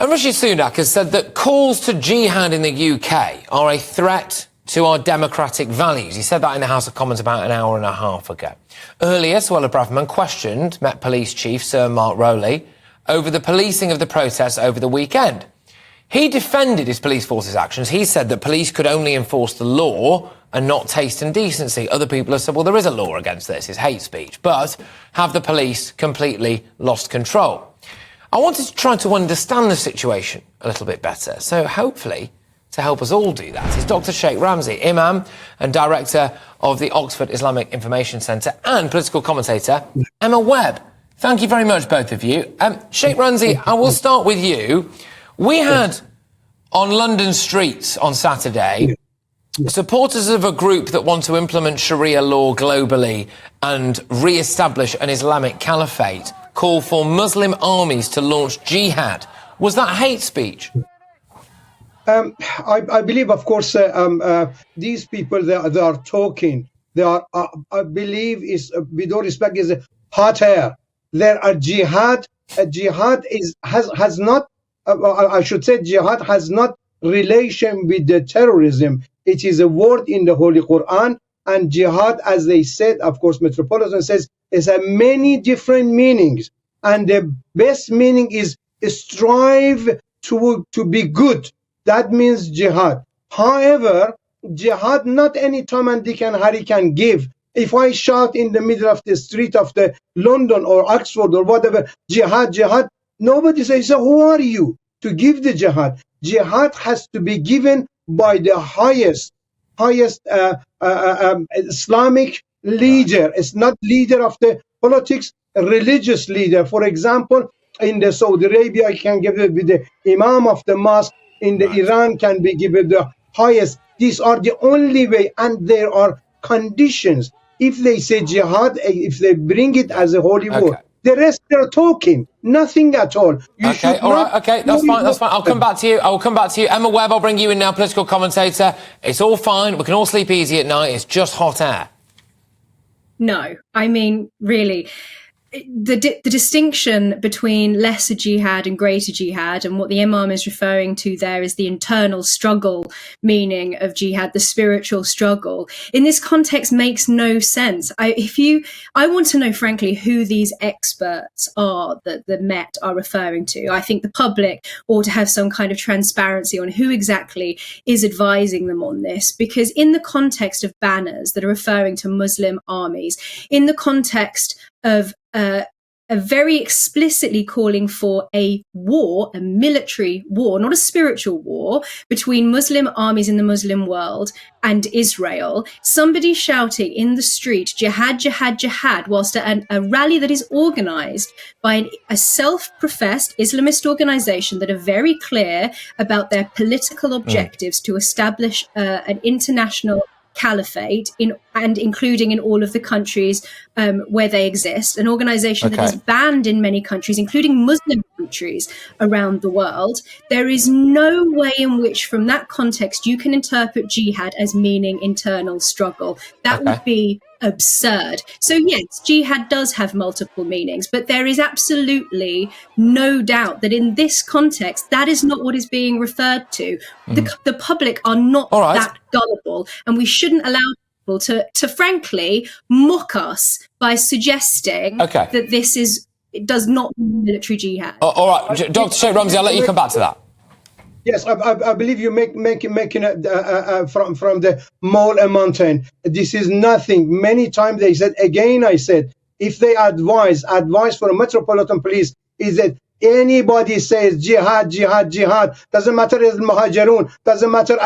Rishi Sunak has said that calls to jihad in the UK are a threat to our democratic values. He said that in the House of Commons about an hour and a half ago. Earlier, Suella Braverman questioned Met Police Chief Sir Mark Rowley over the policing of the protests over the weekend. He defended his police force's actions. He said that police could only enforce the law and not taste and decency. Other people have said, well, there is a law against this, it's hate speech. But have the police completely lost control? I wanted to try to understand the situation a little bit better. So hopefully, to help us all do that, is Dr. Sheikh Ramzy, Imam and Director of the Oxford Islamic Information Centre and political commentator, Emma Webb. Thank you very much, both of you. Sheikh Ramzy, I will start with you. We had on London streets on Saturday supporters of a group that want to implement Sharia law globally and re-establish an Islamic caliphate call for Muslim armies to launch jihad. Was that hate speech? I believe, of course, these people they are talking. They are, I believe, is with all respect, is hot air. There are jihad. Jihad has not. I should say, jihad has not relation with the terrorism. It is a word in the Holy Quran, and jihad, as they said, of course, Metropolitan says, is a many different meanings, and the best meaning is strive to be good. That means jihad. However, jihad not any Tom and Dick and Harry can give. If I shout in the middle of the street of the London or Oxford or whatever, jihad, jihad, nobody says, so who are you to give the jihad? Jihad has to be given by the highest Islamic leader. It's not leader of the politics, a religious leader. For example, in the Saudi Arabia, you can give it with the Imam of the mosque. In the Iran can be given the highest. These are the only way, and there are conditions. If they say jihad, if they bring it as a holy war, the rest they're talking, nothing at all. That's fine. I'll come back to you. I will come back to you. Emma Webb, I'll bring you in now, political commentator. It's all fine. We can all sleep easy at night. It's just hot air. No, I mean, really. The distinction between lesser jihad and greater jihad, and what the Imam is referring to there is the internal struggle meaning of jihad, the spiritual struggle, in this context makes no sense. I want to know, frankly, who these experts are that the Met are referring to. I think the public ought to have some kind of transparency on who exactly is advising them on this, because in the context of banners that are referring to Muslim armies, in the context of very explicitly calling for a war, a military war, not a spiritual war, between Muslim armies in the Muslim world and Israel, somebody shouting in the street, jihad, jihad, jihad, whilst at a rally that is organised by a self-professed Islamist organisation that are very clear about their political objectives to establish an international caliphate and including in all of the countries where they exist, an organization that is banned in many countries, including Muslim countries around the world. There is no way in which from that context you can interpret jihad as meaning internal struggle. That would be absurd. So yes, jihad does have multiple meanings, but there is absolutely no doubt that in this context, that is not what is being referred to. The public are not that gullible, and we shouldn't allow people to frankly mock us by suggesting that it does not mean military jihad. All right, Dr. Sheikh Ramzy, I'll let you come back to that. Yes, I believe you making it from the mole a mountain. This is nothing. Many times they said, again I said, if they advise for a Metropolitan Police is that anybody says jihad, jihad, jihad, doesn't matter if Muhajirun, doesn't matter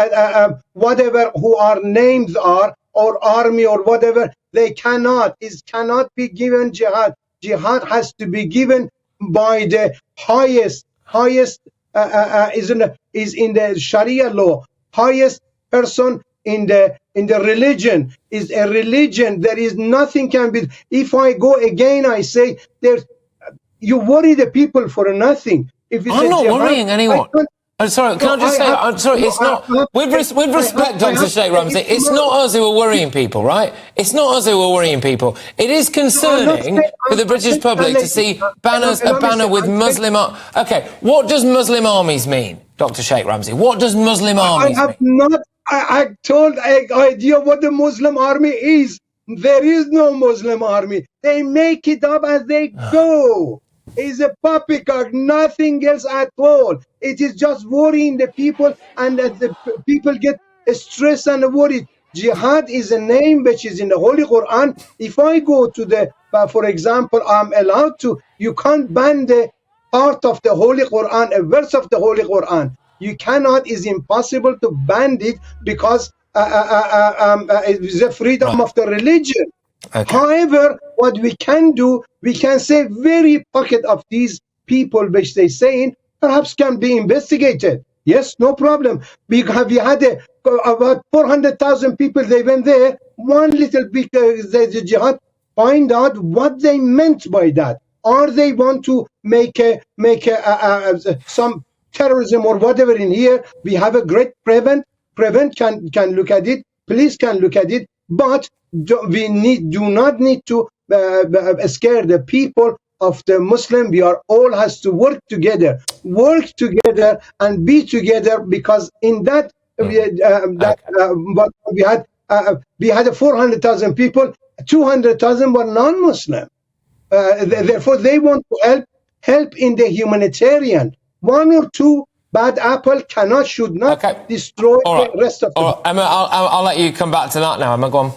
whatever who our names are, or army or whatever, they cannot be given jihad. Jihad has to be given by the highest is in the Sharia law. Highest person in the religion is a religion. There is nothing can be. If I go again, I say you worry the people for nothing. If I'm not worrying anyone. I'm sorry, can I just say, I'm sorry, it's not, with respect, Dr. Sheikh Ramzy, it's not us who are worrying people, right? It's not us who are worrying people. It is concerning for the British public to see a banner with Muslim... Okay, what does Muslim armies mean, Dr. Sheikh Ramzy? What does Muslim armies mean? I told an idea what the Muslim army is. There is no Muslim army. They make it up as they go. It's a poppycock, nothing else at all. It is just worrying the people, and the people get stressed and worried. Jihad is a name which is in the Holy Quran. If I go to the, for example, I'm allowed to, you can't ban the part of the Holy Quran, a verse of the Holy Quran. You cannot, it's impossible to ban it because it's the freedom of the religion. Okay. However, what we can do, we can say very pocket of these people which they saying perhaps can be investigated. Yes, no problem. We had about 400,000 people. They went there. One little bit, the Jihad find out what they meant by that. Or they want to make some terrorism or whatever in here. We have a great prevent can look at it. Police can look at it. But we do not need to scare the people of the Muslim. We are all has to work together and be together, because in that we had 400,000 people, 200,000 were non-Muslim. Therefore, they want to help in the humanitarian. One or two bad apple should not destroy the rest of the... Emma, I'll let you come back to that now. Emma, go on.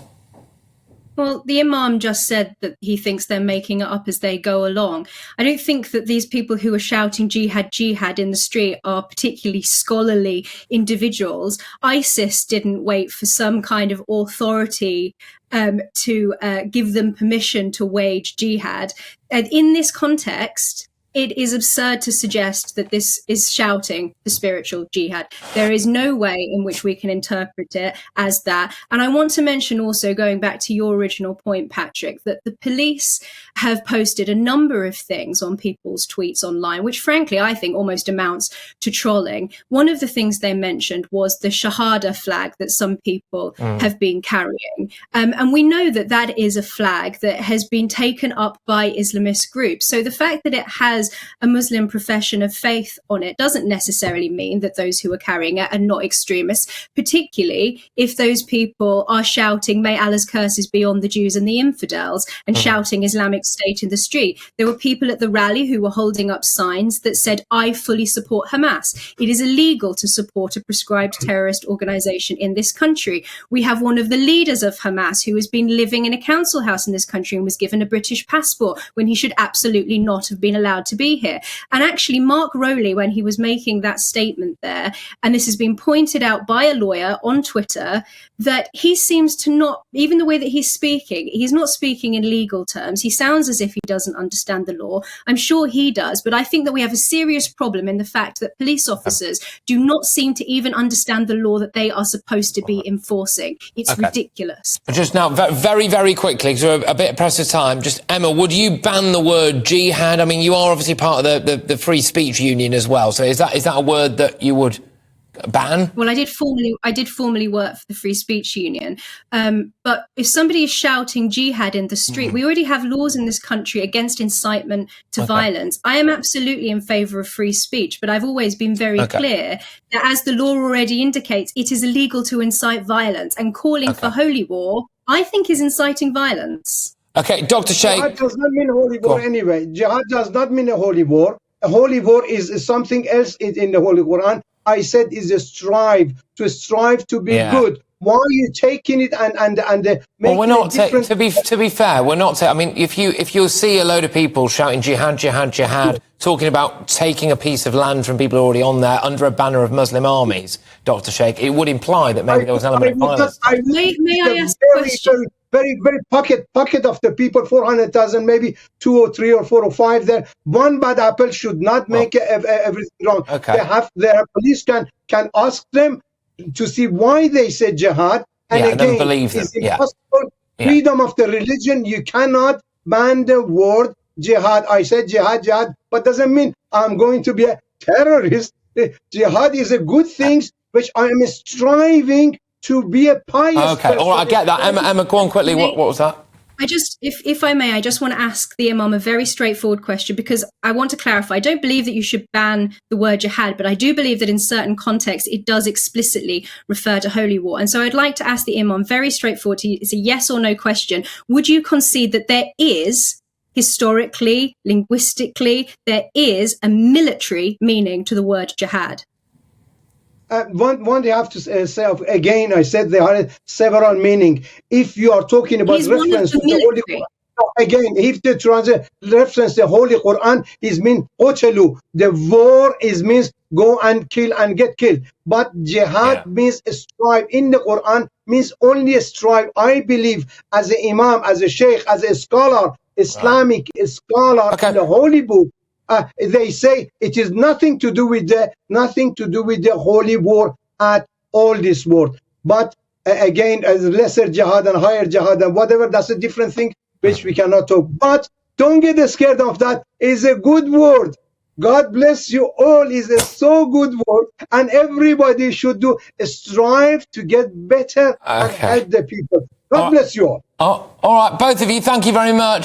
Well, the Imam just said that he thinks they're making it up as they go along. I don't think that these people who are shouting jihad, jihad in the street are particularly scholarly individuals. ISIS didn't wait for some kind of authority to give them permission to wage jihad. And in this context, it is absurd to suggest that this is shouting the spiritual jihad. There is no way in which we can interpret it as that. And I want to mention also, going back to your original point, Patrick, that the police have posted a number of things on people's tweets online, which frankly I think almost amounts to trolling. One of the things they mentioned was the Shahada flag that some people have been carrying. And we know that that is a flag that has been taken up by Islamist groups. So the fact that it has a Muslim profession of faith on it doesn't necessarily mean that those who are carrying it are not extremists, particularly if those people are shouting, "May Allah's curses be on the Jews and the infidels," and shouting Islamic State in the street. There were people at the rally who were holding up signs that said, "I fully support Hamas." It is illegal to support a prescribed terrorist organization in this country. We have one of the leaders of Hamas who has been living in a council house in this country and was given a British passport when he should absolutely not have been allowed to be here. And actually, Mark Rowley, when he was making that statement there, and this has been pointed out by a lawyer on Twitter, that he seems to not, even the way that he's not speaking in legal terms. He sounds as if he doesn't understand the law. I'm sure he does, but I think that we have a serious problem in the fact that police officers do not seem to even understand the law that they are supposed to be enforcing. It's ridiculous. Just now, very, very quickly, because we're a bit pressed for time, just Emma, would you ban the word jihad? I mean, you are obviously part of the Free Speech Union as well, so is that a word that you would ban? Well, I did formally work for the Free Speech Union, but if somebody is shouting jihad in the street, we already have laws in this country against incitement to violence. I am absolutely in favour of free speech, but I've always been very clear that, as the law already indicates, it is illegal to incite violence, and calling for holy war, I think, is inciting violence. Okay, Dr. Sheikh. Jihad does not mean holy war anyway. Jihad does not mean a holy war. A holy war is something else in the Holy Quran. I said is a strive to be good. Why are you taking it and making we're not different... to be fair, we're not. I mean, if you see a load of people shouting jihad, jihad, jihad, talking about taking a piece of land from people already on there under a banner of Muslim armies, Dr. Sheikh, it would imply that maybe there was an element of violence. May I ask a question? Very, very pocket of the people, 400,000, maybe 2 or 3 or 4 or 5 there. One bad apple should not make everything wrong. Their police can ask them to see why they said jihad. And again, it's impossible. Freedom of the religion, you cannot ban the word jihad. I said jihad, but doesn't mean I'm going to be a terrorist. Jihad is a good thing, which I am striving to be a pious Okay, person. all right, I get that. Emma, go on quickly. What was that? I just, if I may, I just want to ask the Imam a very straightforward question, because I want to clarify. I don't believe that you should ban the word jihad, but I do believe that in certain contexts it does explicitly refer to holy war. And so I'd like to ask the Imam very straightforward, it's a yes or no question. Would you concede that there is, historically, linguistically, there is a military meaning to the word jihad? One they have to say again. I said there are several meaning. If you are talking about reference to the Holy Quran, again, if the translate reference the Holy Quran is mean qutlu, the war is means go and kill and get killed. But jihad means a strive in the Quran, means only a strive. I believe as an Imam, as a Sheikh, as a scholar, Islamic scholar in the Holy Book. They say it is nothing to do with the holy war at all this world. But again, as lesser jihad and higher jihad and whatever, that's a different thing which we cannot talk. But don't get scared of that. It's a good word. God bless you all. Is a so good word, and everybody should strive to get better and help the people. God bless you all. All right, both of you, thank you very much.